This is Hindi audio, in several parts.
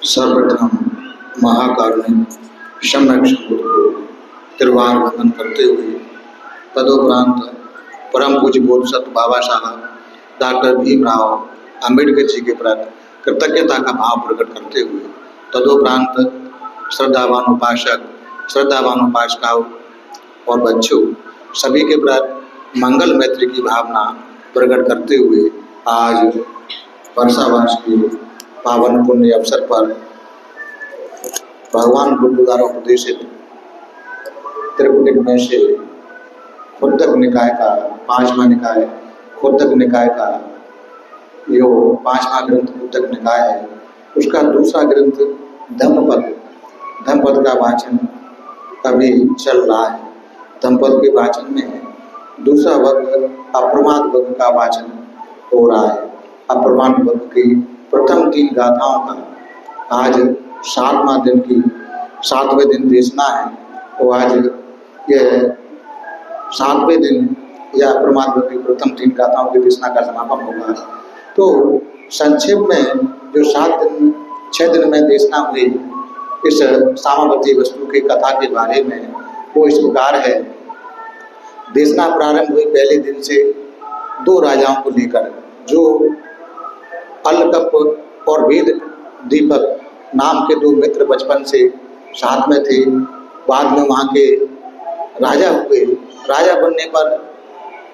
सर्वप्रथम महाकारुणिक सम्यक संबुद्ध को त्रिवार वंदन करते हुए तदुपरांत परम पूज्य बोधिसत्व बाबा साहब डॉक्टर भीमराव अम्बेडकर जी के प्रति कृतज्ञता का भाव प्रकट करते हुए तदुपरांत श्रद्धावान उपासक श्रद्धावान उपासिकाओं और बच्चों सभी के प्रति मंगल मैत्री की भावना प्रकट करते हुए आज वर्षावास के पावन पुण्य अवसर पर भगवान बुद्ध द्वारा उपदेशित त्रिपुटिक में से खुद्दक निकाय का पांचवा निकाय खुद्दक निकाय का जो पांचवा ग्रंथ खुद्दक निकाय है उसका दूसरा ग्रंथ धम्मपद का वाचन अभी चल रहा है। धम्मपद के वाचन में दूसरा वर्ग अप्रमाद वर्ग का वाचन हो रहा है। अप्रमाद वर्ग की प्रथम 3 गाथाओं का आज 7वें दिन देशना है। तो आज यह 7वें दिन या अप्रमाद वर्ग की प्रथम 3 गाथाओं की देशना का समापन होगा। तो संक्षेप में जो 6 दिन में देशना हुई इस सामावती वस्तु की कथा के बारे में वो इस प्रकार है। देशना प्रारंभ हुई पहले दिन से 2 राजाओं को लेकर जो अलकप और वेद दीपक नाम के 2 मित्र बचपन से साथ में थे। बाद में वहाँ के राजा हुए। राजा बनने पर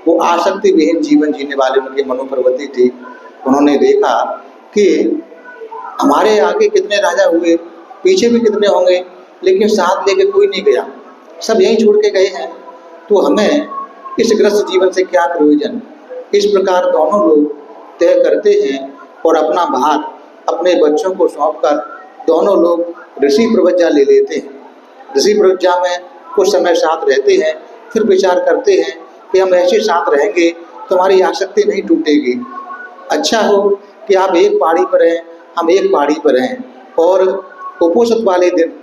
वो आसक्ति विहीन जीवन जीने वाले उनके मनोप्रवृत्ति थी। उन्होंने देखा कि हमारे आगे कितने राजा हुए, पीछे भी कितने होंगे, लेकिन साथ लेके कोई नहीं गया, सब यहीं छोड़ के गए हैं, तो हमें इस ग्रस्त जीवन से क्या प्रयोजन। इस प्रकार दोनों लोग तय करते हैं और अपना भार अपने बच्चों को सौंपकर दोनों लोग ऋषि प्रवज्ञा ले लेते हैं। ऋषि प्रवज्ञा में कुछ समय साथ रहते हैं, फिर विचार करते हैं कि हम ऐसे साथ रहेंगे तो हमारी आसक्ति नहीं टूटेगी। अच्छा हो कि आप एक पहाड़ी पर हैं, हम एक पहाड़ी पर हैं, और उपोषित वाले दिन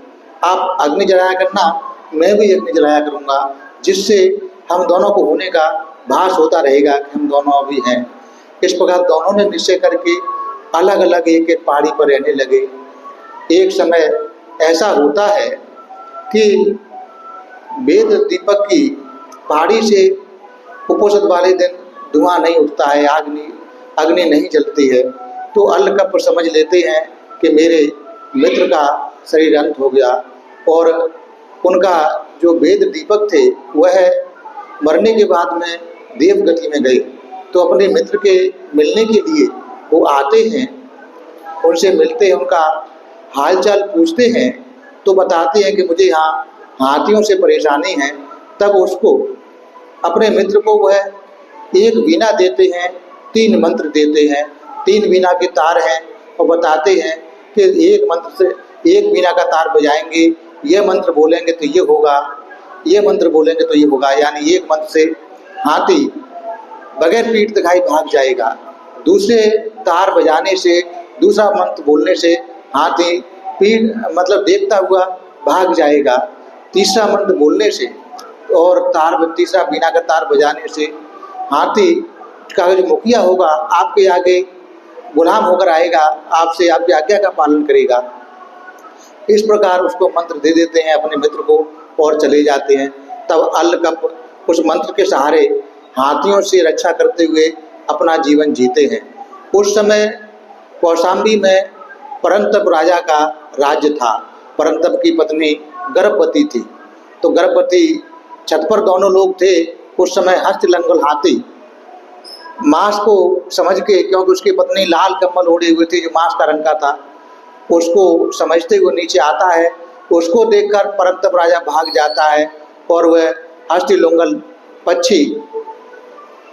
आप अग्नि जलाया करना, मैं भी अग्नि जलाया करूँगा, जिससे हम दोनों को होने का भास होता रहेगा कि हम दोनों अभी हैं। इस प्रकार दोनों ने निश्चय करके अलग अलग एक एक पहाड़ी पर रहने लगे। एक समय ऐसा होता है कि वेद दीपक की पहाड़ी से उपोषित वाले दिन धुआं नहीं उठता है, अग्नि नहीं जलती है। तो अलकप समझ लेते हैं कि मेरे मित्र का शरीर अंत हो गया, और उनका जो वेद दीपक थे वह मरने के बाद में देवगति में गए। तो अपने मित्र के मिलने के लिए वो आते हैं, उनसे मिलते हैं, उनका हालचाल पूछते हैं, तो बताते हैं कि मुझे यहाँ हाथियों से परेशानी है। तब उसको अपने मित्र को वह एक वीणा देते हैं, 3 मंत्र देते हैं, 3 वीणा के तार हैं, और बताते हैं कि एक मंत्र से एक वीणा का तार बजाएंगे, ये मंत्र बोलेंगे तो ये होगा, ये मंत्र बोलेंगे तो ये होगा। यानी एक मंत्र से हाथी बगैर पीठ दिखाई भाग जाएगा, दूसरे तार बजाने से, दूसरा मंत्र बोलने से हाथी पीठ मतलब देखता हुआ भाग जाएगा, तीसरा मंत्र बोलने से और तीसरा वीणा का तार बजाने से हाथी का जो मुखिया होगा आपके आगे गुलाम होकर आएगा, आपसे आपकी आज्ञा का पालन करेगा। इस प्रकार उसको मंत्र दे देते हैं अपने मित्र को और चले जाते हैं। तब अलकप उस मंत्र के सहारे हाथियों से रक्षा करते हुए अपना जीवन जीते हैं। उस समय कौशाम्बी में परंतप राजा का राज्य था। परंतप की पत्नी गर्भवती थी, तो गर्भवती छत पर दोनों लोग थे। उस समय हस्तलंगल हाथी मांस को समझ के, क्योंकि उसकी पत्नी लाल कम्बल ओढ़े हुए थे जो मांस का रंग का था, उसको समझते हुए नीचे आता है। उसको देखकर परंतप राजा भाग जाता है और वह हस्तिलंगल पक्षी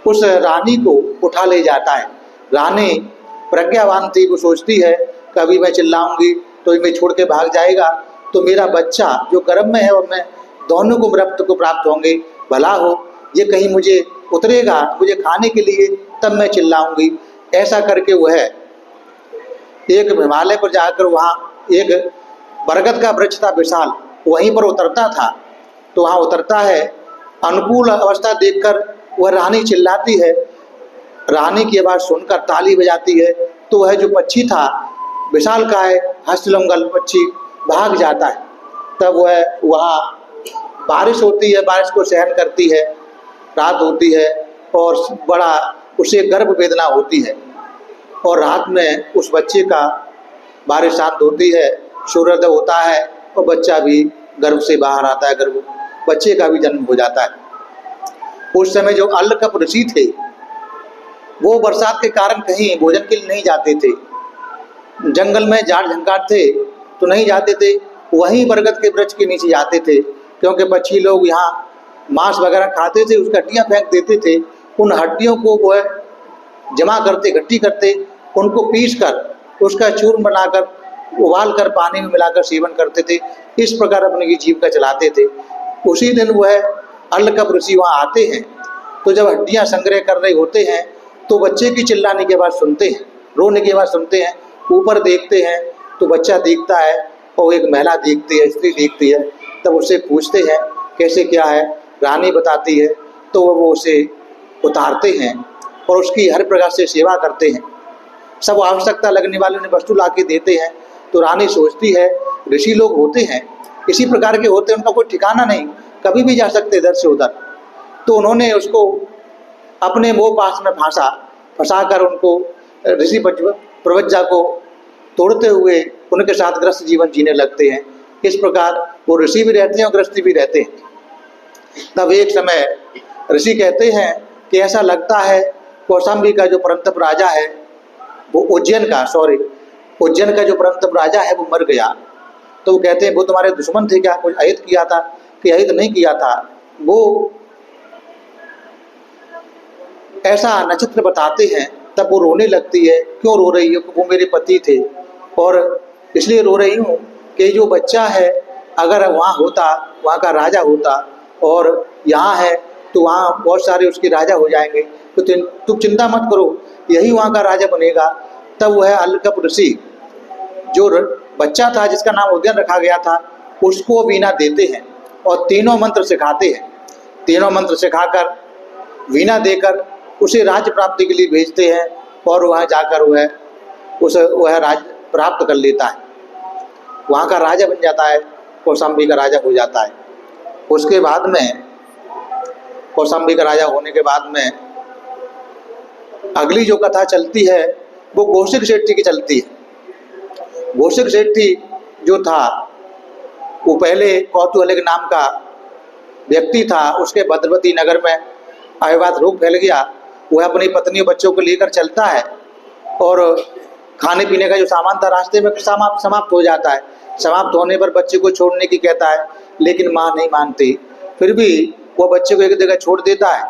उस रानी को उठा ले जाता है। रानी प्रज्ञावान थी, वो सोचती है कभी मैं चिल्लाऊंगी तो मैं छोड़ के भाग जाएगा, तो मेरा बच्चा जो गर्भ में है और मैं दोनों को मृत्यु को प्राप्त होंगे, भला हो ये कहीं मुझे उतरेगा मुझे खाने के लिए, तब मैं चिल्लाऊंगी। ऐसा करके वह एक हिमालय पर जाकर वहाँ एक बरगद का वृक्ष था विशाल, वहीं पर उतरता था। तो वहाँ उतरता है, अनुकूल अवस्था देखकर वह रानी चिल्लाती है। रानी की आवाज़ सुनकर ताली बजाती है, तो वह जो पक्षी था विशालकाय हस्तलंगल पक्षी भाग जाता है। तब वह वहाँ बारिश होती है, बारिश को सहन करती है, रात होती है और बड़ा उसे गर्भ वेदना होती है और रात में उस बच्चे का बारिश शांत होती है, सूर्योदय होता है और बच्चा भी गर्भ से बाहर आता है, गर्भ बच्चे का भी जन्म हो जाता है। उस समय जो अर्लकप ऋषि थे वो बरसात के कारण कहीं भोजन के लिए नहीं जाते थे, जंगल में झाड़ झंकार थे तो नहीं जाते थे, वहीं बरगद के वृक्ष के नीचे जाते थे, क्योंकि पक्षी लोग यहाँ मांस वगैरह खाते थे, उसकी हड्डियाँ फेंक देते थे। उन हड्डियों को वह जमा करते, इकट्ठी करते, उनको पीस कर उसका चूर्ण बनाकर उबाल कर पानी में मिलाकर सेवन करते थे। इस प्रकार अपनी जीविका चलाते थे। उसी दिन वह अर्लकप ऋषि वहाँ आते हैं, तो जब हड्डियाँ संग्रह कर रहे होते हैं तो बच्चे की चिल्लाने की आवाज़ सुनते हैं, रोने की आवाज़ सुनते हैं। ऊपर देखते हैं तो बच्चा दिखता है और एक महिला दिखती है, स्त्री दिखती है। तब उससे पूछते हैं कैसे क्या है, रानी बताती है, तो वो उसे उतारते हैं और उसकी हर प्रकार से सेवा करते हैं। सब आवश्यकता लगने वाले उन्हें वस्तु ला के देते हैं। तो रानी सोचती है ऋषि लोग होते हैं इसी प्रकार के होते हैं, उनका कोई ठिकाना नहीं, कभी भी जा सकते इधर से उधर। तो उन्होंने उसको अपने मोह पास में फंसा कर उनको ऋषि प्रवज्जा को तोड़ते हुए उनके साथ ग्रस्त जीवन जीने लगते हैं। इस प्रकार वो ऋषि भी रहते हैं और ग्रस्ती भी रहते हैं। तब एक समय ऋषि कहते हैं कि ऐसा लगता है कौशाम्बी का जो परंतप राजा है वो उज्जैन का जो परंतप राजा है वो मर गया। तो वो कहते हैं वो तुम्हारे दुश्मन थे क्या, कुछ अहित किया था? कि अहित नहीं किया था, वो ऐसा नक्षत्र बताते हैं। तब वो रोने लगती है, क्यों रो रही है? वो मेरे पति थे और इसलिए रो रही हूँ कि जो बच्चा है अगर वहाँ होता, वहाँ का राजा होता और यहाँ है तो वहाँ बहुत सारे उसके राजा हो जाएंगे, तो तुम चिंता मत करो, यही वहाँ का राजा बनेगा। तब वह अर्लकप ऋषि जो बच्चा था जिसका नाम उदयन रखा गया था उसको वीणा देते हैं और तीनों मंत्र सिखाते हैं। तीनों मंत्र सिखाकर वीणा देकर उसे राज्य प्राप्ति के लिए भेजते हैं और वहाँ जाकर वह राज्य प्राप्त कर लेता है, वहाँ का राजा बन जाता है, कौशाम्बी का राजा हो जाता है। उसके बाद में कौशाम्बी का राजा होने के बाद में अगली जो कथा चलती है वो कौशिक सेठी की चलती है। कौशिक सेठी जो था वो पहले कौतूहलिक नाम का व्यक्ति था, उसके भद्रवती नगर में आयुर्वाद रोग फैल गया। वह अपनी पत्नी और बच्चों को लेकर चलता है और खाने पीने का जो सामान था रास्ते में समाप्त हो जाता है। समाप्त होने पर बच्चे को छोड़ने की कहता है, लेकिन माँ नहीं मानती। फिर भी वो बच्चे को एक जगह छोड़ देता है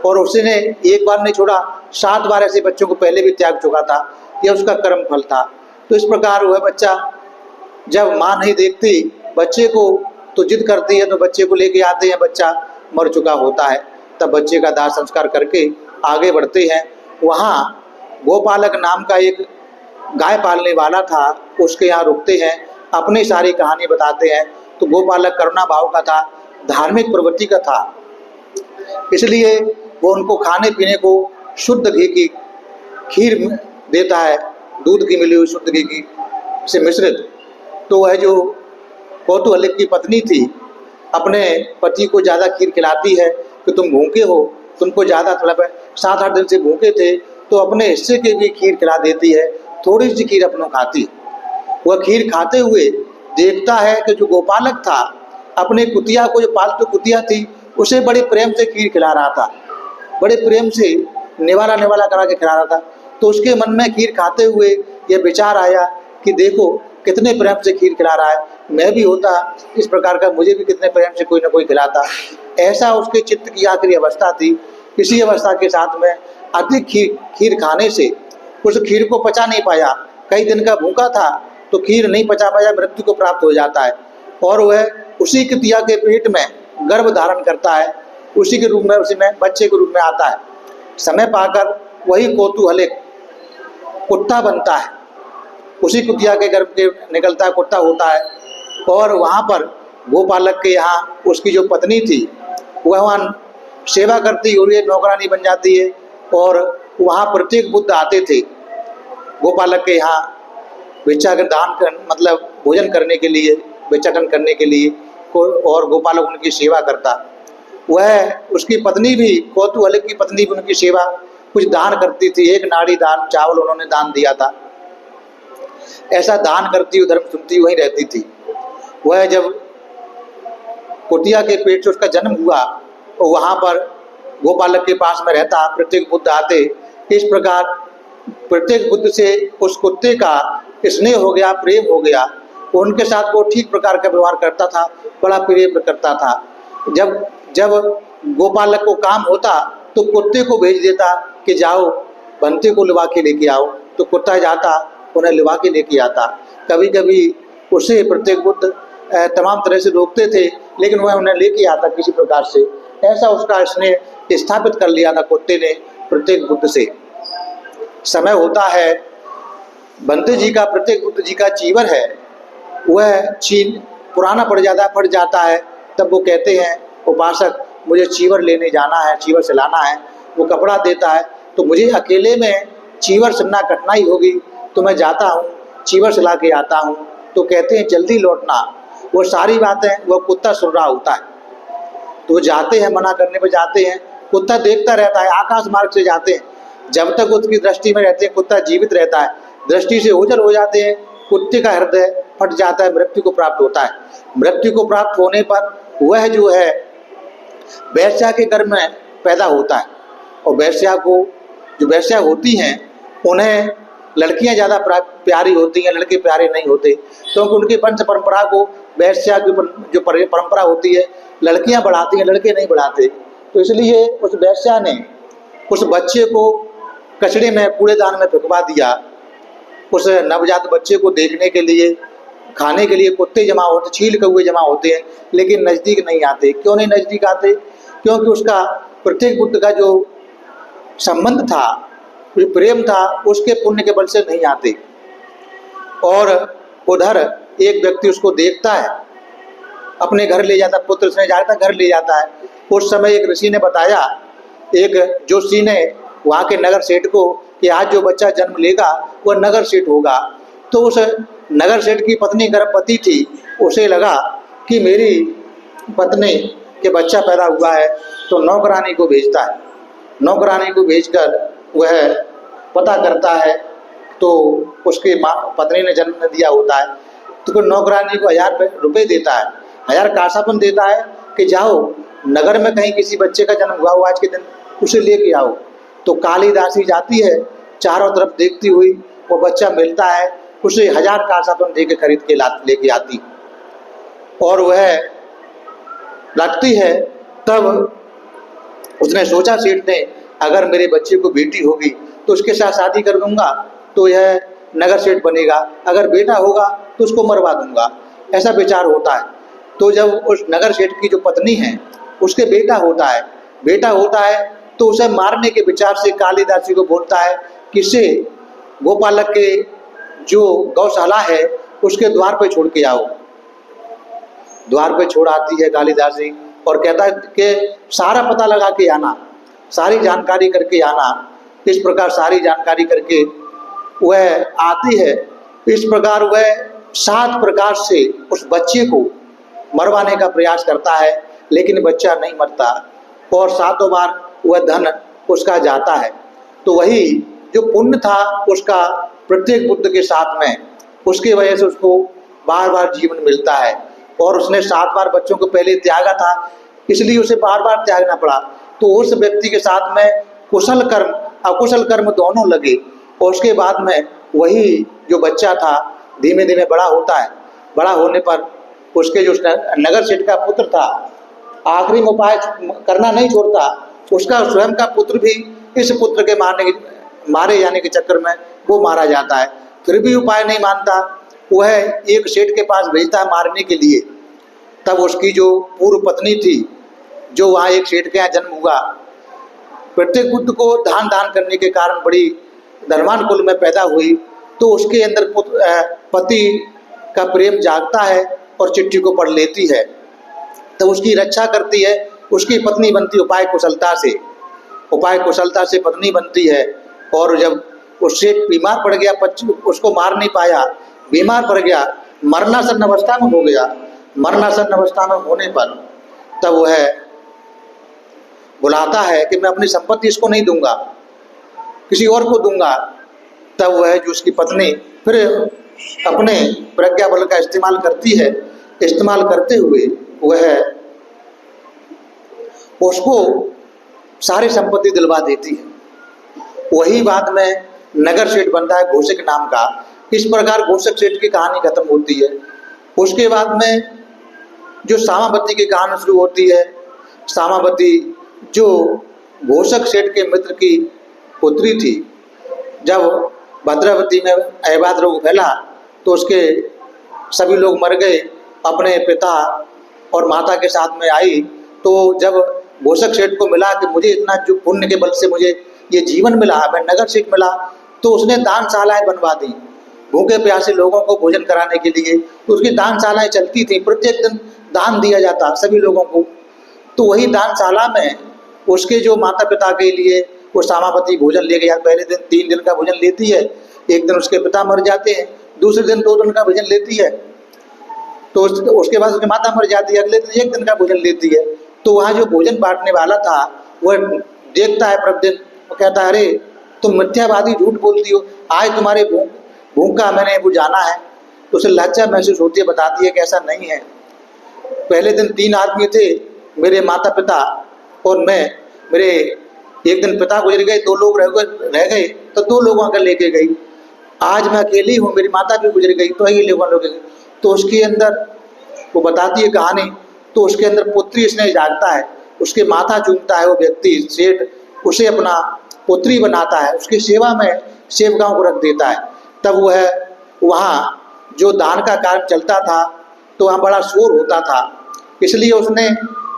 और उसने एक बार नहीं छोड़ा, 7 बार ऐसे बच्चों को पहले भी त्याग चुका था। यह उसका कर्म फल था। तो इस प्रकार वह बच्चा जब माँ नहीं देखती बच्चे को तो जिद करती है, तो बच्चे को लेके आते हैं, बच्चा मर चुका होता है। तब बच्चे का दाह संस्कार करके आगे बढ़ते हैं। वहाँ गोपालक नाम का एक गाय पालने वाला था, उसके यहाँ रुकते हैं, अपनी सारी कहानी बताते हैं। तो गोपालक करुणा भाव का था, धार्मिक प्रवृत्ति का था, इसलिए वो उनको खाने पीने को शुद्ध घी की खीर देता है, दूध की मिली हुई शुद्ध घी की से मिश्रित। तो वह जो कौतूहलिक की पत्नी थी अपने पति को ज़्यादा खीर खिलाती है कि तुम भूखे हो, तुमको ज़्यादा मतलब 7-8 दिन से भूखे थे, तो अपने हिस्से की भी खीर खिला देती है, थोड़ी सी खीर अपनों खाती है। वह खीर खाते हुए देखता है कि जो गोपालक था अपने कुतिया को, जो पालतू कुतिया थी, उसे बड़े प्रेम से खीर खिला रहा था, बड़े प्रेम से निवाला करा के खिला रहा था। तो उसके मन में खीर खाते हुए यह विचार आया कि देखो कितने प्रेम से खीर खिला रहा है, मैं भी होता इस प्रकार का, मुझे भी कितने प्रेम से कोई ना कोई खिलाता। ऐसा उसके चित्त की आखिरी अवस्था थी। इसी अवस्था के साथ में अधिक खीर खाने से उस खीर को पचा नहीं पाया, कई दिन का भूखा था तो खीर नहीं पचा पाया, मृत्यु को प्राप्त हो जाता है और वह उसी कुतिया के पेट में गर्भ धारण करता है, उसी के रूप में, उसी में बच्चे के रूप में आता है। समय पाकर वही कौतूहलिक कुत्ता बनता है, उसी कुतिया के गर्भ के निकलता है, कुत्ता होता है। और वहाँ पर गोपालक के यहाँ उसकी जो पत्नी थी वह वहाँ सेवा करती हुई नौकरानी बन जाती है और वहाँ प्रत्येक बुद्ध आते थे गोपालक के यहाँ भिक्षाटन दान कर मतलब भोजन करने के लिए, भिक्षाटन करने के लिए और गोपालक उनकी सेवा करता। वह उसकी पत्नी भी, कौतूहल की पत्नी भी उनकी सेवा कुछ दान करती थी। एक नाड़ी दान चावल उन्होंने दान दिया था। ऐसा दान करती हुई, धर्म सुनती वहीं रहती थी। वह जब कुटिया के पेट से उसका जन्म हुआ तो वहाँ पर गोपालक के पास में रहता। प्रत्येक बुद्ध आते। इस प्रकार प्रत्येक बुद्ध से उस कुत्ते का स्नेह हो गया, प्रेम हो गया। उनके साथ वो ठीक प्रकार का व्यवहार करता था, बड़ा प्रेम करता था। जब जब गोपालक को काम होता तो कुत्ते को भेज देता कि जाओ बंते को लिवा के लेके आओ, तो कुत्ता जाता, उन्हें लिवा के लेके आता। कभी कभी उसे प्रत्येक बुद्ध तमाम तरह से रोकते थे, लेकिन वह उन्हें लेके आता किसी प्रकार से। ऐसा उसका स्नेह स्थापित कर लिया था कुत्ते ने प्रत्येक बुद्ध से। समय होता है, बंते जी का, प्रत्येक बुद्ध जी का चीवर है, वह पुराना पड़ जाता है। तब वो कहते हैं, उपासक मुझे चीवर लेने जाना है, चीवर सिलाना है। वो कपड़ा देता है, तो मुझे अकेले में चीवर सिलना कठिनाई होगी, तो मैं जाता हूँ, चीवर सिला के आता हूँ। तो कहते हैं जल्दी लौटना। वो सारी बातें वह कुत्ता सुन रहा होता है। तो वो जाते हैं, मना करने पर जाते हैं। कुत्ता देखता रहता है, आकाश मार्ग से जाते हैं। जब तक उसकी दृष्टि में रहते हैं कुत्ता जीवित रहता है। दृष्टि से ओझल हो जाते हैं, कुत्ते का हृदय फट जाता है, मृत्यु को प्राप्त होता है। मृत्यु को प्राप्त होने पर वह जो है वैश्या के गर्भ में पैदा होता है। और वैश्या को, जो वैश्या होती हैं, उन्हें लड़कियां ज़्यादा प्यारी होती हैं, लड़के प्यारे नहीं होते, क्योंकि उनकी वंश परंपरा को वैश्या की जो परंपरा होती है, लड़कियां बढ़ाती हैं, लड़के नहीं बढ़ाते। तो इसलिए उस वैश्या ने उस बच्चे को कचड़े में, कूड़ेदान में फेंकवा दिया। उस नवजात बच्चे को देखने के लिए, खाने के लिए कुत्ते जमा होते, छील कौवे जमा होते हैं, लेकिन नज़दीक नहीं आते। क्यों नहीं नज़दीक आते? क्योंकि उसका प्रत्येक बुद्ध का जो संबंध था, जो प्रेम था, उसके पुण्य के बल से नहीं आते। और उधर एक व्यक्ति उसको देखता है, अपने घर ले जाता, पुत्र से जाता, घर ले जाता है। उस समय एक ऋषि ने बताया, एक जोशी ने वहाँ के नगर सेठ को, कि आज जो बच्चा जन्म लेगा वह नगर सेठ होगा। तो उस नगर सेठ की पत्नी गर्भवती थी। उसे लगा कि मेरी पत्नी के बच्चा पैदा हुआ है, तो नौकरानी को भेजता है। नौकरानी को भेजकर वह पता करता है, तो उसकी माँ, पत्नी ने जन्म दिया होता है। तो फिर नौकरानी को 1000 रुपये देता है, 1000 कासापन देता है कि जाओ नगर में कहीं किसी बच्चे का जन्म हुआ हो आज के दिन, उसे लेके आओ। तो कालिदासी जाती है, चारों तरफ देखती हुई, वो बच्चा मिलता है, उसे 1000 कासापन दे के खरीद के लेके आती। और वह लगती है, तब उसने सोचा सेठ ने, अगर मेरे बच्चे को बेटी होगी तो उसके साथ शादी कर दूंगा, तो यह नगर सेठ बनेगा। अगर बेटा होगा तो उसको मरवा दूंगा, ऐसा विचार होता है। तो जब उस नगर सेठ की जो पत्नी है, उसके बेटा होता है, तो उसे मारने के विचार से कालिदासी को बोलता है कि इसे गोपालक के जो गौशाला है उसके द्वार पर छोड़ के आओ। द्वार पर छोड़ आती है कालिदासी, और कहता है कि सारा पता लगा के आना, सारी जानकारी करके आना। इस प्रकार सारी जानकारी करके वह आती है। इस प्रकार वह 7 प्रकार से उस बच्चे को मरवाने का प्रयास करता है, लेकिन बच्चा नहीं मरता, और 7 बार वह धन उसका जाता है। तो वही जो पुण्य था उसका प्रत्येक बुद्ध के साथ में, उसकी वजह से उसको बार बार जीवन मिलता है। और उसने 7 बार बच्चों को पहले त्यागा था, इसलिए उसे बार बार त्यागना पड़ा। तो उस व्यक्ति के साथ में कुशल कर्म अकुशल कर्म दोनों लगे, और उसके बाद में वही जो बच्चा था धीमे धीमे बड़ा होता है। बड़ा होने पर उसके जो नगर सेठ का पुत्र था, आखिरी में उपाय करना नहीं छोड़ता। उसका स्वयं का पुत्र भी इस पुत्र के मारे जाने के चक्कर में वो मारा जाता है। फिर भी उपाय नहीं मानता, वह एक सेठ के पास भेजता है मारने के लिए। तब उसकी जो पूर्व पत्नी थी, जो वहाँ एक सेठ के यहाँ जन्म हुआ, प्रत्येक बुद्ध को दान करने के कारण बड़ी धनवान कुल में पैदा हुई। तो उसके अंदर पति का प्रेम जागता है और चिट्ठी को पढ़ लेती है, तो उसकी रक्षा करती है। उसकी पत्नी बनती उपाय कुशलता से पत्नी बनती है। और जब उससे बीमार पड़ गया, उसको मार नहीं पाया, बीमार पड़ गया, मरणासन अवस्था में हो गया। मरणासन अवस्था में होने पर तब वह बुलाता है कि मैं अपनी संपत्ति इसको नहीं दूंगा, किसी और को दूंगा। तब वह जो उसकी पत्नी फिर अपने प्रज्ञा बल का इस्तेमाल करती है। इस्तेमाल करते हुए वह उसको सारी संपत्ति दिलवा देती है। वही बाद में नगर सेठ बनता है घोषक नाम का। इस प्रकार घोषक सेठ की कहानी खत्म होती है। उसके बाद में जो सामावती की कहानी शुरू होती है। सामावती जो घोषक सेठ के मित्र की पुत्री थी, जब भद्रावती में अहवाद रोग फैला तो उसके सभी लोग मर गए। अपने पिता और माता के साथ में आई तो जब घोषक सेठ को मिला कि मुझे इतना जो पुण्य के बल से मुझे ये जीवन मिला, मैं नगर सेठ मिला, तो उसने दानशालाएं बनवा दी भूखे प्यासे लोगों को भोजन कराने के लिए। तो उसकी दानशालाएं चलती थी, प्रत्येक दिन दान दिया जाता सभी लोगों को। तो वही दानशाला में उसके जो माता पिता के लिए वो सामावती भोजन ले गया। पहले दिन 3 दिन का भोजन लेती है, एक दिन उसके पिता मर जाते हैं, दूसरे दिन 2 दिन का भोजन लेती है, तो उसके बाद उसकी माता मर जाती है, अगले दिन 1 दिन का भोजन लेती है। तो वहाँ जो भोजन बांटने वाला था वह देखता है प्रतिदिन, वो कहता है अरे तुम मिथ्यावादी झूठ बोलती हो, आज तुम्हारे भूख का मैंने वो जाना है। तो उसे लज्जा महसूस होती है, बताती है कि ऐसा नहीं है, पहले दिन 3 आदमी थे, मेरे माता पिता और मैं, मेरे एक दिन पिता गुजर गए, 2 लोग रह गए तो 2 लोगों का लेके गई, आज मैं अकेली हूँ, मेरी माता भी गुजर गई तो ये लोग। तो उसके अंदर वो बताती है कहानी, तो उसके अंदर पुत्री स्नेह जागता है, उसके माथा चूमता है वो व्यक्ति सेठ, उसे अपना पुत्री बनाता है, उसकी सेवा में सेवकाओं को रख देता है। तब वह वहाँ जो दान का कार्य चलता था तो वहाँ बड़ा शोर होता था, इसलिए उसने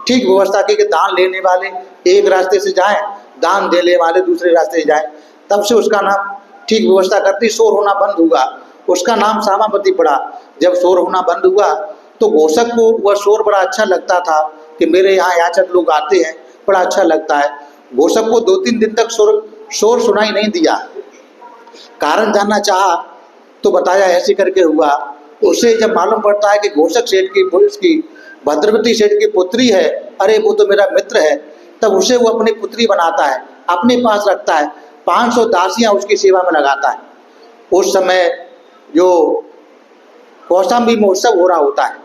ठीक व्यवस्था की कि दान लेने वाले एक रास्ते से जाएं, दान देने वाले दूसरे रास्ते से जाएं। तब से उसका नाम ठीक व्यवस्था करती, शोर होना बंद हुआ, उसका नाम सामावती पड़ा। जब शोर होना बंद हुआ तो घोषक को वह शोर बड़ा अच्छा लगता था कि मेरे यहाँ याचक लोग आते हैं, बड़ा अच्छा लगता है। घोषक को 2-3 दिन तक शोर सुनाई नहीं दिया। कारण जानना चाहा तो बताया ऐसे करके हुआ। उसे जब मालूम पड़ता है कि घोषक सेठ की भद्रवती सेठ की पुत्री है, अरे वो तो मेरा मित्र है, तब उसे वो अपनी पुत्री बनाता है, अपने पास रखता है, 500 दासियां उसकी सेवा में लगाता है। उस समय जो कौशाम्बी महोत्सव हो रहा होता है,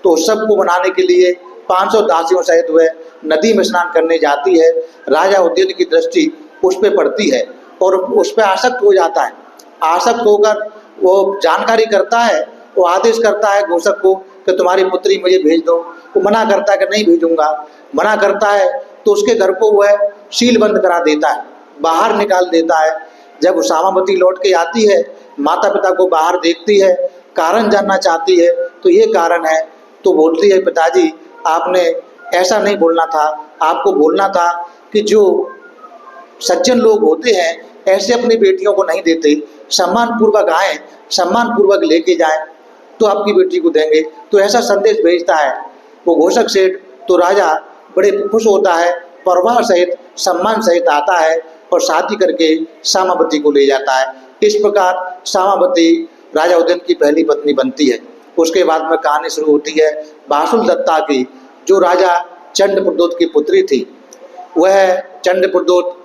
तो उत्सव को मनाने के लिए 500 दासियों सहित वह नदी में स्नान करने जाती है। राजा उदयन की दृष्टि उस पर पड़ती है और उस पर आसक्त हो जाता है। आसक्त होकर वो जानकारी करता है, वो आदेश करता है घोषक को कि तुम्हारी पुत्री मुझे भेज दो। वो मना करता है कि नहीं भेजूंगा, मना करता है तो उसके घर को वह सील बंद करा देता है, बाहर निकाल देता है। जब सामावती लौट के आती है, माता पिता को बाहर देखती है, कारण जानना चाहती है तो ये कारण है, तो बोलती है पिताजी आपने ऐसा नहीं बोलना था, आपको बोलना था कि जो सज्जन लोग होते हैं ऐसे अपनी बेटियों को नहीं देते, सम्मान पूर्वक आए, सम्मान पूर्वक लेके जाएं तो आपकी बेटी को देंगे। तो ऐसा संदेश भेजता है वो घोषक सेठ। तो राजा बड़े खुश होता है, परिवार सहित सम्मान सहित आता है और शादी करके सामावती को ले जाता है। इस प्रकार सामावती राजा उदयन की पहली पत्नी बनती है। उसके बाद में कहानी शुरू होती है बासुल दत्ता की, जो राजा चंड प्रदोत की पुत्री थी। वह चंड प्रदोत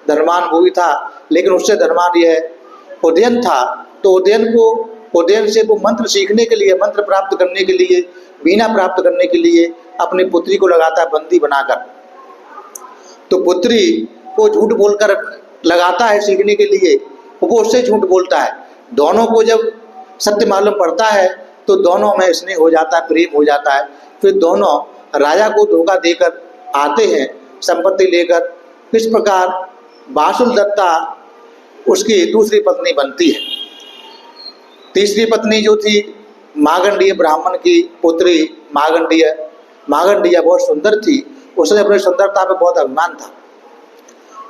धनवान वो भी था, लेकिन उससे धनवान यह उदयन था। तो उदयन से वो मंत्र सीखने के लिए, मंत्र प्राप्त करने के लिए, वीणा प्राप्त करने के लिए अपनी पुत्री को लगाता है बंदी बनाकर। तो पुत्री को झूठ बोलकर लगाता है सीखने के लिए, वो उससे झूठ बोलता है। दोनों को जब सत्य मालूम पड़ता है तो दोनों में स्नेह हो जाता है, प्रेम हो जाता है। फिर दोनों राजा को धोखा देकर आते हैं संपत्ति लेकर। इस प्रकार बासुल दत्ता उसकी दूसरी पत्नी बनती है। तीसरी पत्नी जो थी मागंडीय ब्राह्मण की पुत्री मागंडीय बहुत सुंदर थी। उसने अपनी सुंदरता पे बहुत अभिमान था,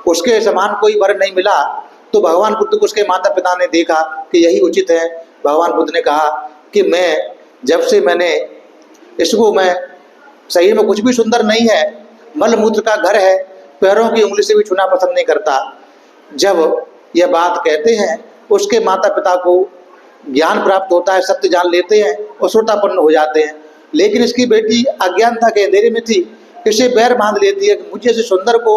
उसके समान कोई वर नहीं मिला। तो भगवान बुद्ध को उसके माता पिता ने देखा कि यही उचित है। भगवान बुद्ध ने कहा कि मैं जब से मैंने इसको, मैं शरीर में कुछ भी सुंदर नहीं है, मल मूत्र का घर है, पैरों की उंगली से भी छूना पसंद नहीं करता। जब यह बात कहते हैं उसके माता पिता को ज्ञान प्राप्त होता है, सत्य जान लेते हैं और श्रोतापन्न हो जाते हैं। लेकिन इसकी बेटी अज्ञानता के अंधेरे में थी, इसे बैर बांध लेती है कि मुझे से सुंदर को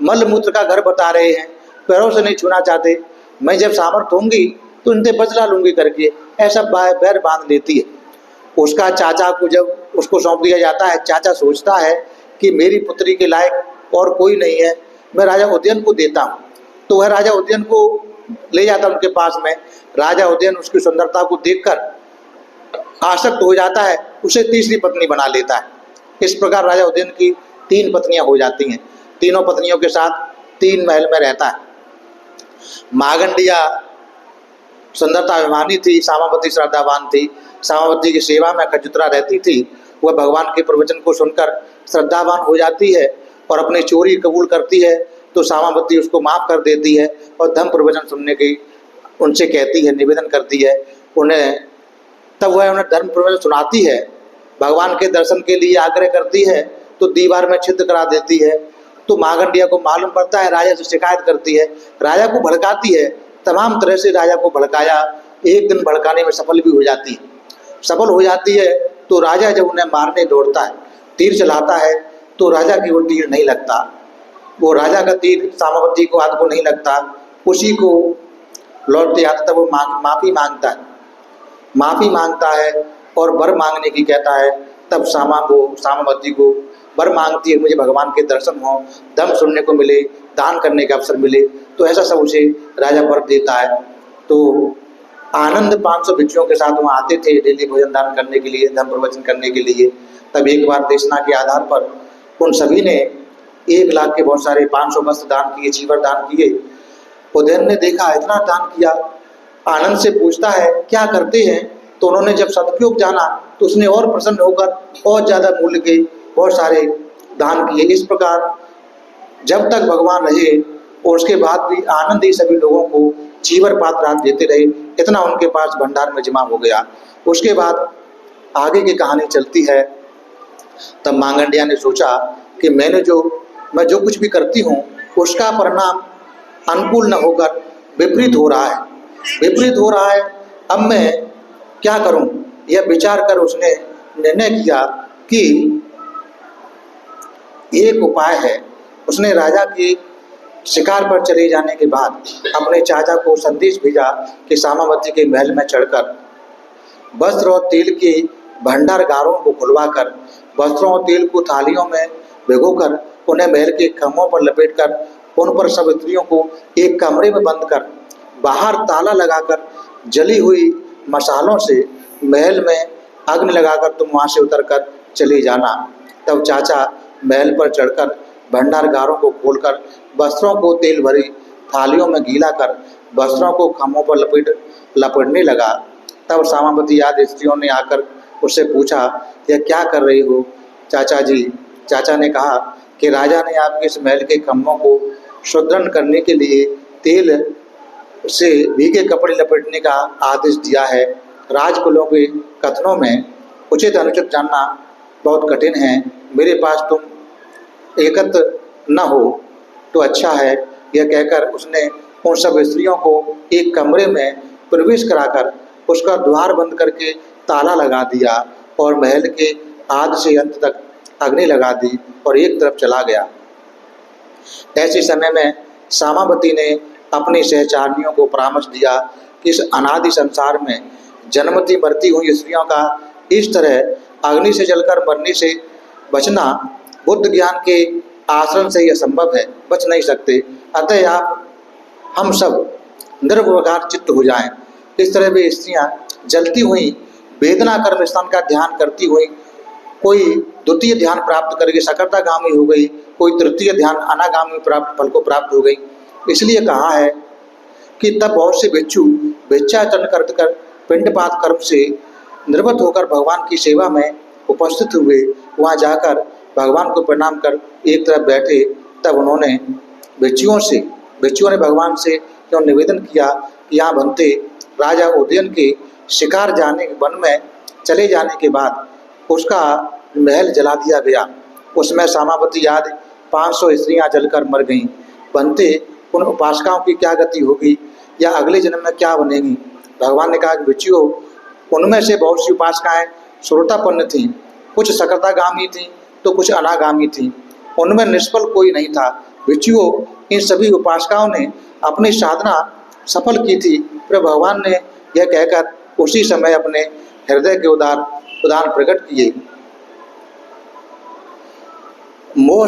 मल मूत्र का घर बता रहे हैं, पैरों से नहीं छूना चाहते, मैं जब सामर्थ्य होंगी तो इनसे बदला लूंगी करके ऐसा बैर बांध लेती है। उसका चाचा को जब उसको सौंप दिया जाता है, चाचा सोचता है कि मेरी पुत्री के लायक और कोई नहीं है, मैं राजा उदयन को देता हूँ। तो वह राजा उदयन को ले जाता उनके पास में। राजा उदयन उसकी सुंदरता को देखकर आसक्त हो जाता है, उसे तीसरी पत्नी बना लेता है। इस प्रकार राजा उदयन की 3 पत्नियां हो जाती हैं। तीनों पत्नियों के साथ 3 महल में रहता है। मागंडिया सुंदरता अभिमानी थी, सामावती श्रद्धावान थी। सामावती की सेवा में खजुत्रा रहती थी। वह भगवान के प्रवचन को सुनकर श्रद्धावान हो जाती है और अपनी चोरी कबूल करती है, तो सामावती उसको माफ कर देती है और धम्म प्रवचन सुनने की उनसे कहती है, निवेदन करती है उन्हें। तब वह उन्हें धर्म प्रवचन सुनाती है, भगवान के दर्शन के लिए आग्रह करती है, तो दीवार में छिद्र करा देती है। तो मागंडिया को मालूम पड़ता है, राजा से शिकायत करती है, राजा को भड़काती है। तमाम तरह से राजा को भड़काया, एक दिन भड़काने में सफल भी हो जाती है। सफल हो जाती है तो राजा जब उन्हें मारने दौड़ता है, तीर चलाता है, तो राजा की वो तीर नहीं लगता। वो राजा का तीर सामावती को हाथ को नहीं लगता, उसी को लौटते आता। तब वो माफ़ी मांगता है, माफ़ी मांगता है और वर मांगने की कहता है। तब सामावती को वर मांगती है, मुझे भगवान के दर्शन हो, धम्म सुनने को मिले, दान करने का अवसर मिले। तो ऐसा सब उसे राजा वर देता है। तो आनंद 500 भिक्षुओं के साथ वहाँ आते थे डेली भोजन दान करने के लिए, धम्म प्रवचन करने के लिए। तब एक बार देशना के आधार पर उन सभी ने 1 लाख के बहुत सारे 500 वस्त्र दान किए, चीवर दान किए। उदयन ने देखा इतना दान किया, आनंद से पूछता है क्या करते हैं। तो उन्होंने जब सदुपयोग जाना तो उसने और प्रसन्न होकर और ज़्यादा मूल्य के बहुत सारे दान किए। इस प्रकार जब तक भगवान रहे और उसके बाद भी आनंद ही सभी लोगों को चीवर पात्र देते रहे, इतना उनके पास भंडार में जमा हो गया। उसके बाद आगे की कहानी चलती है। तब मांगंडिया ने सोचा कि मैं जो कुछ भी करती हूँ उसका परिणाम अनुकूल न होकर विपरीत हो रहा है, अब मैं क्या करूं। यह विचार कर उसने निर्णय किया कि एक उपाय है। उसने राजा के शिकार पर चले जाने के बाद अपने चाचा को संदेश भेजा कि सामावती के महल में चढ़कर वस्त्र और तेल के भंडारगारों को खुलवाकर वस्त्रों और तेल को थालियों में भिगोकर उन्हें महल के खम्भों पर लपेटकर उन पर सब स्त्रियों को एक कमरे में बंद कर बाहर ताला लगाकर जली हुई मसालों से महल में अग्नि लगाकर तुम वहाँ से उतरकर चले जाना। तब चाचा महल पर चढ़कर भंडारगारों को खोलकर वस्त्रों को तेल भरी थालियों में गीला कर वस्त्रों को खम्भों पर लपेटने लगा। तब सामावती आदि स्त्रियों ने आकर उससे पूछा, यह क्या कर रही हो चाचा जी। चाचा ने कहा कि राजा ने आपके इस महल के खम्भों को सुदृढ़ करने के लिए तेल से भीगे कपड़े लपेटने का आदेश दिया है। राजकुलों के कथनों में उचित अनुचित जानना बहुत कठिन है। मेरे पास तुम एकत्र न हो तो अच्छा है। यह कहकर उसने उन सब स्त्रियों को एक कमरे में प्रवेश कराकर उसका द्वार बंद करके ताला लगा दिया और महल के आदि से अंत तक अग्नि लगा दी और एक तरफ चला गया। ऐसे समय में सामावती ने अपनी सहचारिणियों को परामर्श दिया कि इस अनादि संसार में जन्मती मरती हुई स्त्रियों का इस तरह अग्नि से जलकर मरने से बचना बुद्ध ज्ञान के आश्रम से यह संभव है, बच नहीं सकते। अतः आप हम सब निर्विकार चित्त हो जाएं। इस तरह वे स्त्रियां जलती हुई वेदना कर्म स्थान का ध्यान करती हुई, कोई द्वितीय ध्यान प्राप्त करके सकर्तागामी हो गई, कोई तृतीय ध्यान अनागामी प्राप्त फल को प्राप्त हो गई। इसलिए कहा है कि तब बहुत से भिक्षु भिक्षाचरण कर पिंडपात कर्म से निर्वृत्त होकर भगवान की सेवा में उपस्थित हुए। वहाँ जाकर भगवान को प्रणाम कर एक तरफ बैठे। तब उन्होंने भिक्षुओं ने भगवान से क्यों निवेदन किया कि यहाँ बनते राजा उदयन के शिकार जाने वन में चले जाने के बाद उसका महल जला दिया गया। उसमें सामावती आदि 500 स्त्रियां जलकर मर गईं। बनते उन उपासकाओं की क्या गति होगी या अगले जन्म में क्या बनेगी। भगवान ने कहा कि बच्चियों, उनमें से बहुत सी उपासकाएं श्रोतापन्न थीं, कुछ सकर्तागामी थीं तो कुछ अनागामी थीं, उनमें निष्फल कोई नहीं था। बच्चियों, इन सभी उपासकाओं ने अपनी साधना सफल की थी, पर भगवान ने यह कहकर उसी समय अपने हृदय के उदान प्रकट किए। मोह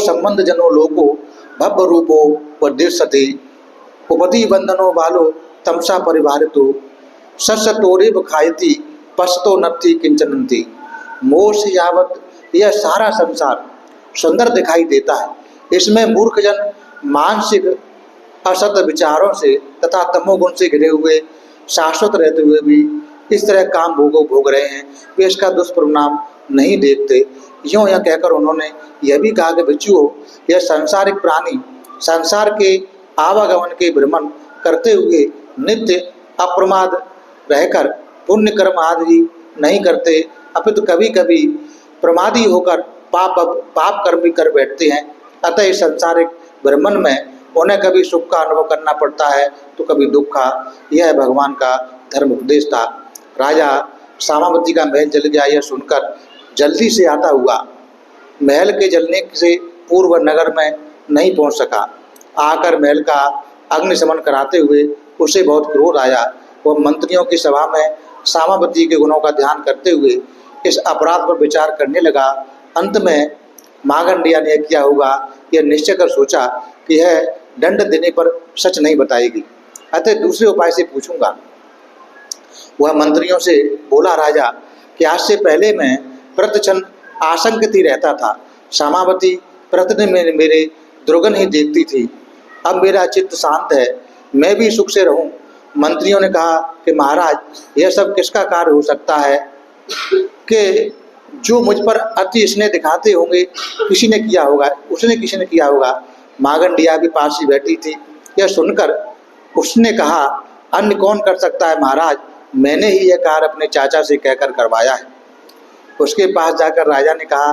संबंध जनो लोको भव्य रूपो वर्धिष्यति, उपदी बंधनो बालो तमसा परिवारितो, सस्य तोरेव खायति पश्तो नत्थि किंचनंति। मोह से यावत यह सारा संसार सुंदर दिखाई देता है, इसमें मूर्ख जन मानसिक असत विचारों से तथा तमोगुण से घिरे हुए शाश्वत रहते हुए भी इस तरह काम भोग रहे हैं, वे इसका दुष्परिणाम नहीं देखते। यूँ यह कहकर उन्होंने यह भी कहा कि बच्चों, यह सांसारिक प्राणी संसार के आवागमन के भ्रमण करते हुए नित्य अप्रमाद रहकर पुण्य कर्म आदि नहीं करते, अपितु कभी कभी प्रमादी होकर पाप कर्म भी कर बैठते हैं। अतः इस सांसारिक भ्रमण में उन्हें कभी सुख का अनुभव करना पड़ता है तो कभी दुख का। यह भगवान का धर्म उपदेश था। राजा सामावती का महल जल गया, यह सुनकर जल्दी से आता हुआ महल के जलने से पूर्व नगर में नहीं पहुंच सका। आकर महल का अग्निशमन कराते हुए उसे बहुत क्रोध आया। वह मंत्रियों की सभा में सामावती के गुणों का ध्यान करते हुए इस अपराध पर विचार करने लगा। अंत में मागंडिया ने किया होगा यह निश्चय कर सोचा कि यह दंड देने पर सच नहीं बताएगी, अतः दूसरे उपाय से पूछूंगा। वह मंत्रियों से बोला, राजा कि आज से पहले मैं प्रतिक्षण आशंकित ही रहता था, सामावती प्रतिदिन मेरे दुर्गुण ही देखती थी, अब मेरा चित्त शांत है, मैं भी सुख से रहूं। मंत्रियों ने कहा कि महाराज, यह सब किसका कार्य हो सकता है कि जो मुझ पर अति स्नेह दिखाते होंगे किसी ने किया होगा, किसी ने किया होगा। मागंडिया भी पास ही बैठी थी। यह सुनकर उसने कहा, अन्य कौन कर सकता है महाराज, मैंने ही यह कार्य अपने चाचा से कहकर करवाया है। उसके पास जाकर राजा ने कहा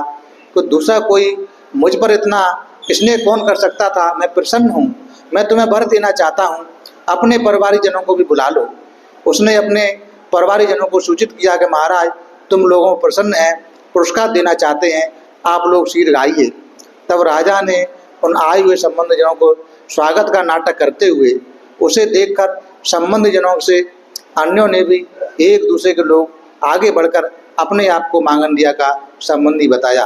कि दूसरा कोई मुझ पर इतना स्नेह कौन कर सकता था, मैं प्रसन्न हूँ, मैं तुम्हें वर देना चाहता हूँ, अपने परिवारजनों को भी बुला लो। उसने अपने परिवारजनों को सूचित किया कि महाराज, तुम लोगों प्रसन्न हैं, पुरस्कार देना चाहते हैं, आप लोग शीघ्र आइए। तब राजा ने उन आए हुए संबंधजनों को स्वागत का नाटक करते हुए उसे देखकर संबंधजनों से अन्यों ने भी एक दूसरे के लोग आगे बढ़कर अपने आप को मांगंडिया का संबंधी बताया।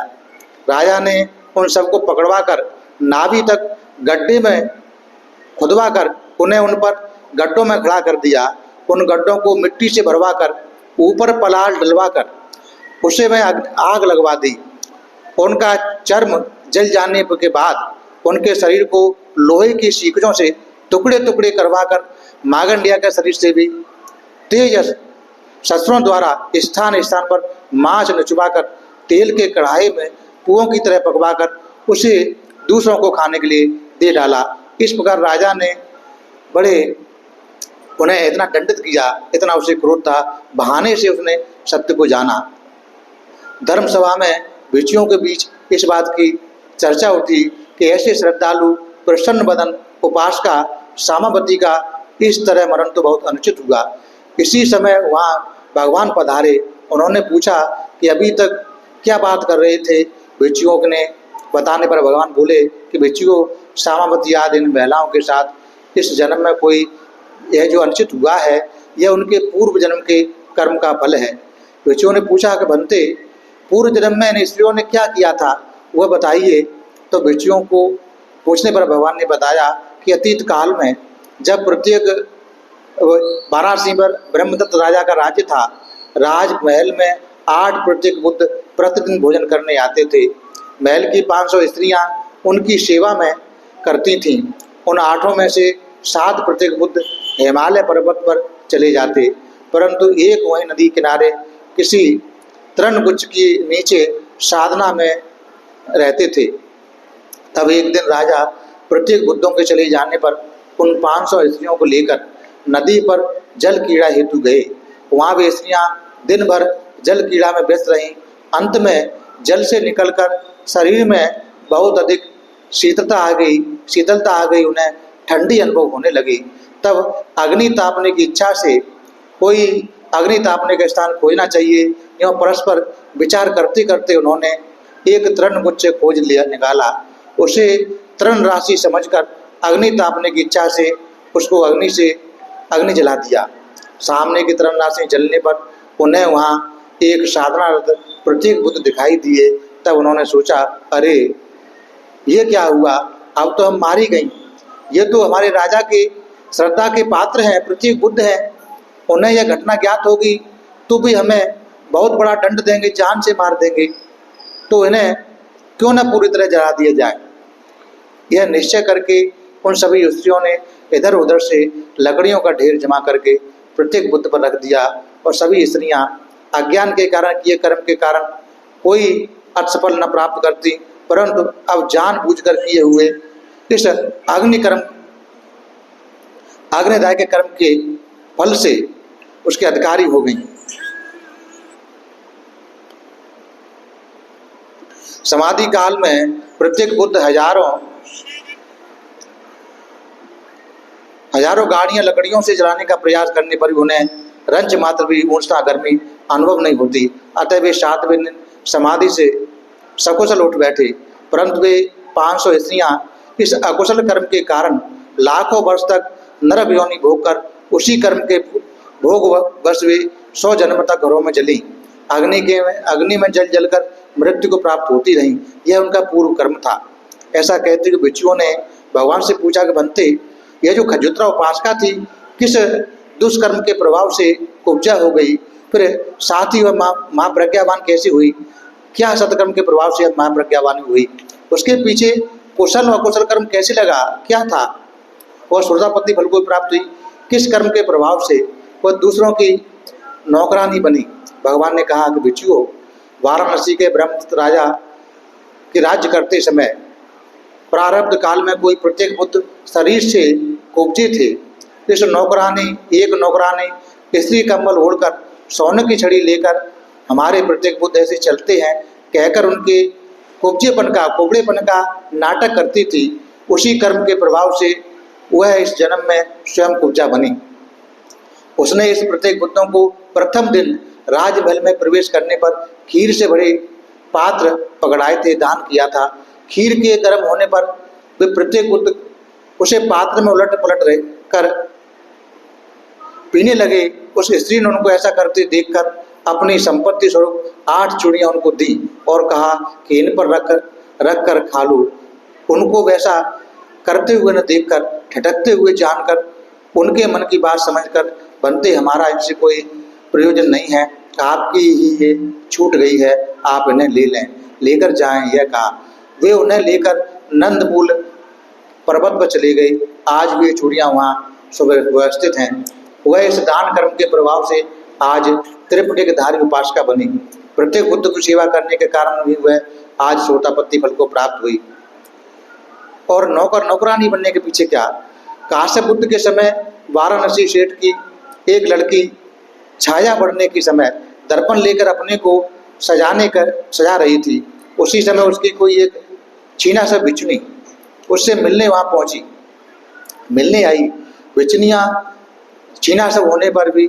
राजा ने उन सबको पकड़वा कर नाभि तक गड्ढे में खुदवा कर उन्हें उन पर गड्ढों में खड़ा कर दिया। उन गड्ढों को मिट्टी से भरवा कर ऊपर पलाल डलवा कर उसे में आग लगवा दी। उनका चर्म जल जाने के बाद उनके शरीर को लोहे की सीकड़ों से टुकड़े टुकड़े करवा कर मागंडिया के शरीर से भी तेज शस्त्रों द्वारा स्थान स्थान पर मांस नचवा कर तेल के कढ़ाई में पुओं की तरह पकवा कर उसे दूसरों को खाने के लिए दे डाला। इस प्रकार राजा ने बड़े उन्हें इतना दंडित किया, इतना उसे क्रोध था, बहाने से उसने सत्य को जाना। धर्म सभा में भिक्षुओं के बीच इस बात की चर्चा होती कि ऐसे श्रद्धालु प्रसन्न बदन उपासका सामावती का इस तरह मरण तो बहुत अनुचित हुआ। इसी समय वहाँ भगवान पधारे। उन्होंने पूछा कि अभी तक क्या बात कर रहे थे। भिक्षुओं ने बताने पर भगवान बोले कि भिक्षुओं, सामावती आदि इन महिलाओं के साथ इस जन्म में कोई यह जो अनुचित हुआ है यह उनके पूर्व जन्म के कर्म का फल है। भिक्षुओं ने पूछा कि बनते पूर्व जन्म में इन स्त्रियों ने क्या किया था, वह बताइए। तो भिक्षुओं को पूछने पर भगवान ने बताया कि अतीत काल में जब प्रत्येक वाराणसी पर ब्रह्मदत्त राजा का राज्य था, राजमहल में 8 प्रत्येक बुद्ध प्रतिदिन भोजन करने आते थे। महल की 500 स्त्रियां उनकी सेवा में करती थीं। उन 8 में से 7 प्रत्येक बुद्ध हिमालय पर्वत पर चले जाते, परंतु एक वहीं नदी किनारे किसी तृणगुच्छ के नीचे साधना में रहते थे। तब एक दिन राजा प्रत्येक बुद्धों के चले जाने पर उन 500 स्त्रियों को लेकर नदी पर जल क्रीड़ा हेतु गए। वहाँ वे स्त्रियाँ दिन भर जल क्रीड़ा में व्यस्त रहीं। अंत में जल से निकलकर शरीर में बहुत अधिक शीतलता आ गई। उन्हें ठंडी अनुभव होने लगी। तब अग्नि तापने की इच्छा से कोई अग्नि तापने का स्थान खोजना चाहिए, एवं परस्पर विचार करते करते उन्होंने एक तृण गुच्छ खोज लिया, निकाला। उसे तृण राशि समझकर अग्नि तापने की इच्छा से उसको अग्नि जला दिया। सामने की तृण राशि जलने पर उन्हें वहाँ एक साधनारत प्रतीक बुद्ध दिखाई दिए। तब उन्होंने सोचा, अरे ये क्या हुआ, अब तो हम मारी गई। ये तो हमारे राजा के श्रद्धा के पात्र हैं, प्रतीक बुद्ध हैं। उन्हें यह घटना ज्ञात होगी तो भी हमें बहुत बड़ा दंड देंगे, जान से मार देंगे। तो इन्हें क्यों न पूरी तरह जला दिया जाए। यह निश्चय करके उन सभी स्त्रियों ने इधर उधर से लकड़ियों का ढेर जमा करके प्रत्येक बुद्ध पर रख दिया। और सभी स्त्रियां अज्ञान के कारण किए कर्म के कारण कोई असफल न प्राप्त करती, परंतु अब जानबूझकर किए हुए इस अग्निदाय के कर्म के फल से उसके अधिकारी हो गई। समाधि काल में प्रत्येक बुद्ध हजारों गाड़ियां लकड़ियों से जलाने का प्रयास करने पर भी उन्हें रंच मात्र भी ऊष्णता गर्मी अनुभव नहीं होती। अतः वे 7वें दिन समाधि से सकुशल उठ बैठे। परंतु वे 500 स्त्रियां इस अकुशल कर्म के कारण लाखों वर्ष तक नरक योनि भोगकर उसी कर्म के भोग वर्ष वे 100 जन्म तक घरों में जली, अग्नि में जल जलकर मृत्यु को प्राप्त होती रही। यह उनका पूर्व कर्म था। ऐसा कहते कि भिक्षुओं ने भगवान से पूछा कि बनते, यह जो खजुत्रा उपासका थी किस दुष्कर्म के प्रभाव से कुब्जा हो गई, फिर साथ ही वह महाप्रज्ञावान कैसे हुई, क्या सत्कर्म के प्रभाव से महाप्रज्ञावान हुई, उसके पीछे कुशल व अकुशल कर्म कैसे लगा, क्या था, और सुरतापत्ति फल को प्राप्त हुई, किस कर्म के प्रभाव से वह दूसरों की नौकरानी बनी। भगवान ने कहा कि भिक्षुओं, वाराणसी के ब्रह्मदत्त राजा के राज्य करते समय प्रारब्ध काल में कोई प्रत्येक बुद्ध शरीर से कुब्जे थे। एक नौकरानी स्त्री कंबल ओढ़कर सोने की छड़ी लेकर हमारे प्रत्येक बुद्ध ऐसे चलते हैं कहकर उनके कुबड़ेपन का नाटक करती थी। उसी कर्म के प्रभाव से वह इस जन्म में स्वयं कुब्जा बनी। उसने इस प्रत्येक बुद्धों को प्रथम दिन राजमहल में प्रवेश करने पर खीर से भरे पात्र पकड़ाए थे, दान किया था। खीर के गर्म होने पर वे प्रत्येक बुद्ध उसे पात्र में उलट पलट कर पीने लगे। उस स्त्री ने उनको ऐसा करते देखकर अपनी संपत्ति स्वरूप 8 चूड़ियां उनको दी और कहा कि इन पर रख कर खा लो। उनको वैसा करते हुए न देखकर, ठिठकते हुए जानकर, उनके मन की बात समझकर, बनते हमारा इनसे कोई प्रयोजन नहीं है, आपकी ही ये छूट गई है, आप इन्हें ले लें, लेकर जाएं, यह कहा। वे उन्हें लेकर नंदमूल पर्वत पर चले गए। आज वे चूड़ियाँ वहाँ सुव्यवस्थित हैं। वह इस दान कर्म के प्रभाव से आज त्रिपुटिकधारी उपासका बनी। प्रत्येक बुद्ध की सेवा करने के कारण भी वह आज सोतापत्ति फल को प्राप्त हुई। और नौकरानी बनने के पीछे क्या, काश्यप बुद्ध के समय वाराणसी सेठ की एक लड़की छाया बढ़ने के समय दर्पण लेकर अपने को सजा रही थी। उसी समय उसकी कोई एक छीना सा बिचनी उससे मिलने वहाँ पहुँची। मिलने आई बिचनियाँ छीना सब होने पर भी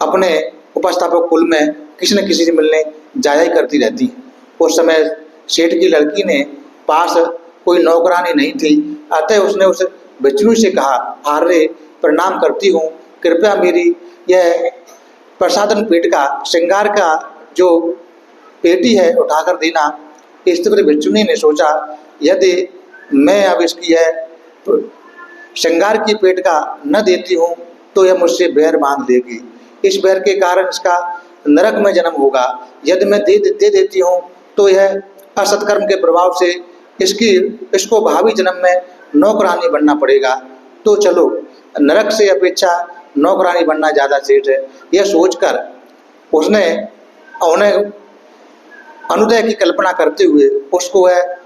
अपने उपस्थापक कुल में किसी न किसी से मिलने जाया ही करती रहती। उस समय सेठ की लड़की ने पास कोई नौकरानी नहीं थी, अतः उसने उस बिचनी से कहा, आर्य प्रणाम करती हूँ, कृपया मेरी यह प्रसादन पेट का श्रृंगार का जो पेटी है उठाकर देना। इस तरह बिचनी ने सोचा, यदि मैं अब इसकी यह श्रृंगार की पेट का न देती हूँ तो यह मुझसे बैर बांध लेगी। इस बैर के कारण इसका नरक में जन्म होगा। यदि मैं दे देती हूँ तो यह असत्कर्म के प्रभाव से इसको भावी जन्म में नौकरानी बनना पड़ेगा। तो चलो, नरक से अपेक्षा नौकरानी बनना ज़्यादा श्रेष्ठ है। यह सोचकर उसने उन्हें अनुदय की कल्पना करते हुए उसको वह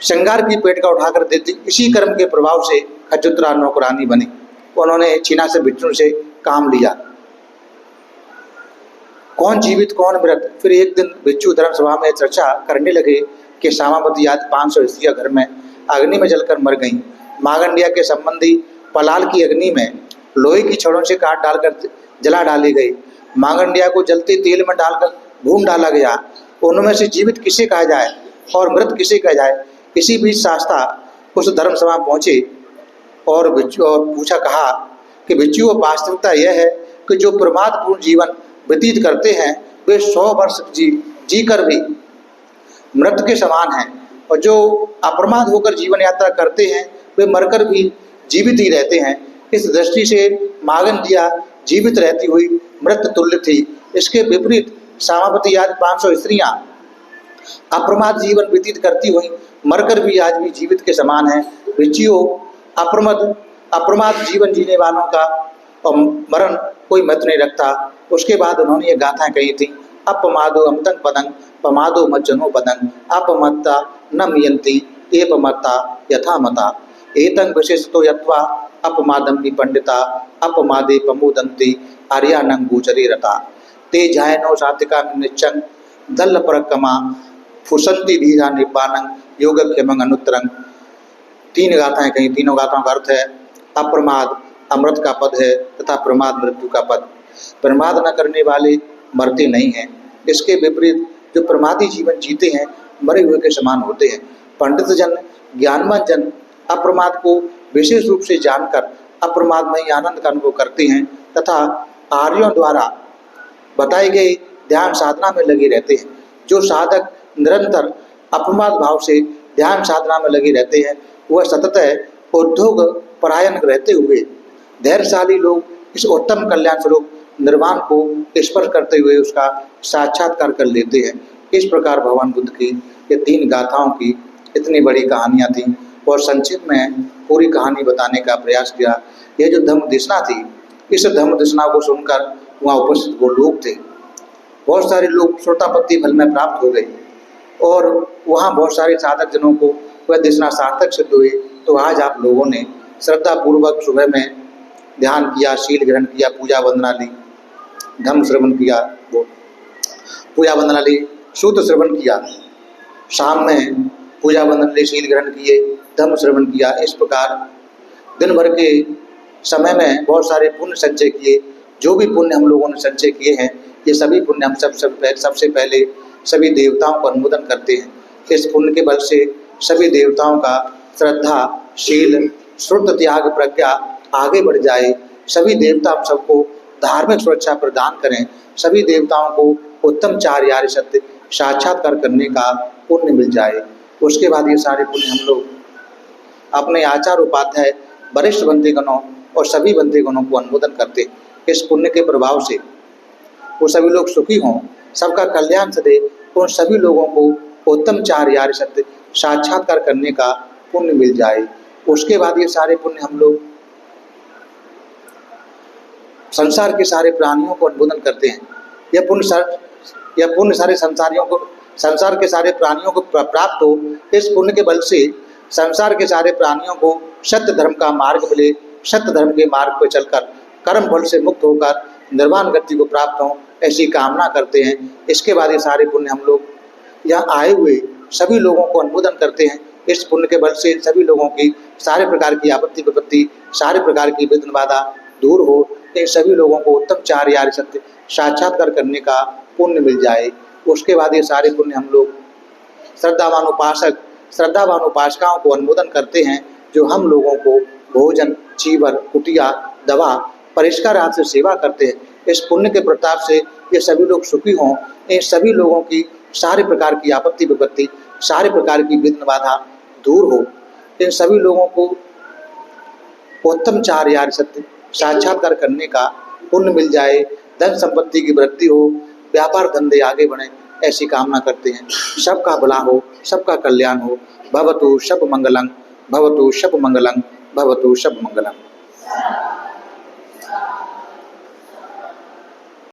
श्रृंगार की पेट का उठाकर देती। इसी कर्म के प्रभाव से खजुत्रा नौकरानी बनी। उन्होंने छीना से बिच्छू से काम लिया। कौन जीवित कौन मृत। फिर एक दिन बिच्छू धर्म सभा में चर्चा करने लगे कि सामावती आदि 500 स्त्रियां घर में अग्नि में जलकर मर गईं। मागंडिया के संबंधी पलाल की अग्नि में लोहे की छड़ों से काट डालकर जला डाली गई। मांगंडिया को जलते तेल में डालकर भून डाला गया। उनमें से जीवित किसे कहा जाए और मृत किसे कहा जाए? इसी बीच शास्ता उस धर्म सभा पहुंचे और पूछा, कहा कि भिक्षुओं, वास्तविकता यह है कि जो प्रमादपूर्ण जीवन व्यतीत करते हैं वे 100 वर्ष जीकर भी मृत के समान हैं, और जो अप्रमाद होकर जीवन यात्रा करते हैं वे मरकर भी जीवित ही रहते हैं। इस दृष्टि से मागंडिया जीवित रहती हुई मृत तुल्य थी। इसके विपरीत सामापति आदि 500 स्त्रियां अप्रमाद जीवन व्यतीत करती हुई मरकर भी आज भी जीवित के समान है। भिक्षुओं, अप्रमाद जीवन जीने वालों का और मरण कोई महत्व नहीं रखता। उसके बाद उन्होंने ये गाथाएं कही थी, अपमादो अमतंग पदंग पमादो मज्जनो पदंग अपमत्ता न मियंती एपमत्ता यथा मता एतंग विशेषतो यत्वा अपमादम भी पंडिता अपमादे प्रमोदंती आर्यानंग गोचरे रता ते जायनो सात्विका निश्चंग दल परकमा फुसंती धीरा निपानंग योगक्षेमंग अनुत्तरंग। 3 गाथाएं कहीं। तीनों गाथाओं का अर्थ है अप्रमाद अमृत का पद है तथा प्रमाद मृत्यु का पद। प्रमाद न करने वाले मरते नहीं हैं। इसके विपरीत जो प्रमादी जीवन जीते हैं मरे हुए के समान होते हैं। पंडित जन, ज्ञानवान जन अप्रमाद को विशेष रूप से जानकर अप्रमाद में ही आनंद का अनुभव करते हैं तथा आर्यों द्वारा बताए गए ध्यान साधना में लगे रहते हैं। जो साधक निरंतर अप्रमाद भाव से ध्यान साधना में लगे रहते हैं वह सततः उद्योग परायण रहते हुए धैर्यशाली लोग इस उत्तम कल्याण स्वरूप निर्वाण को स्पर्श करते हुए उसका साक्षात्कार कर लेते हैं। इस प्रकार भगवान बुद्ध की ये 3 गाथाओं की इतनी बड़ी कहानियाँ थीं और संक्षिप्त में पूरी कहानी बताने का प्रयास किया। यह जो धम्म देशना थी, इस धम्म देशना को सुनकर वहाँ उपस्थित वो लोग थे, बहुत सारे लोग श्रोतापत्ति फल में प्राप्त हो गए और वहाँ बहुत सारे साधक जनों को वह देशना सार्थक सिद्ध हुई। तो आज आप लोगों ने श्रद्धा पूर्वक सुबह में ध्यान किया, शील ग्रहण किया, पूजा वंदना ली, धम्म श्रवण किया, वो पूजा वंदना ली, सूत्र श्रवण किया, शाम में पूजा वंदना ली, शील ग्रहण किए, धम्म श्रवण किया। इस प्रकार दिन भर के समय में बहुत सारे पुण्य संचय किए। जो भी पुण्य हम लोगों ने संचय किए हैं ये सभी पुण्य हम सबसे पहले सभी देवताओं को अनुमोदन करते हैं। इस पुण्य के बल से सभी देवताओं का श्रद्धा, शील, श्रुत, त्याग, प्रज्ञा आगे बढ़ जाए। सभी देवता हम सबको धार्मिक सुरक्षा प्रदान करें। सभी देवताओं को उत्तम 4 आर्य सत्य साक्षात्कार करने का पुण्य मिल जाए। उसके बाद ये सारे पुण्य हम लोग अपने आचार उपाध्याय, वरिष्ठ बंधुगणों और सभी बंधुगणों को अनुमोदन करते। इस पुण्य के प्रभाव से वो सभी लोग सुखी हों, सबका कल्याण सदे, उन सभी लोगों को उत्तम 4 आर्य सत्य साक्षात्कार करने का पुण्य मिल जाए। उसके बाद ये सारे पुण्य हम लोग संसार के सारे प्राणियों को अनुमोदन करते हैं। यह पुण्य सारे संसार के सारे प्राणियों को प्राप्त हो। इस पुण्य के बल से संसार के सारे प्राणियों को सत्य धर्म का मार्ग मिले, सत्य धर्म के मार्ग पर चलकर कर्म फल से मुक्त होकर निर्वाण गति को प्राप्त हो, ऐसी कामना करते हैं। इसके बाद ये सारे पुण्य हम लोग यहाँ आए हुए सभी लोगों को अनुमोदन करते हैं। इस पुण्य के बल से सभी लोगों की सारे प्रकार की आपत्ति विपत्ति, सारे प्रकार की विघ्न बाधा दूर हो। इन सभी लोगों को उत्तम 4 आर्य सत्य साक्षात्कार करने का पुण्य मिल जाए। उसके बाद ये सारे पुण्य हम लोग श्रद्धावान उपासक, श्रद्धावान उपासिकाओं को अनुमोदन करते हैं, जो हम लोगों को भोजन, चीवर, कुटिया, दवा, परिष्कार आदि से सेवा करते हैं। इस पुण्य के प्रताप से ये सभी लोग सुखी हों। इन सभी लोगों की सारे प्रकार की आपत्ति विपत्ति, सारे प्रकार की विघ्न बाधा दूर हो। इन सभी लोगों को उत्तम 4 आर्य सत्य साक्षात्कार करने का पुण्य मिल जाए। धन संपत्ति की वृद्धि हो, व्यापार धंधे आगे बढ़े, ऐसी कामना करते हैं। सबका भला हो, सबका कल्याण हो। भवतु शब मंगलं, भवतु शब मंगलं, भवतु शब मंगलं।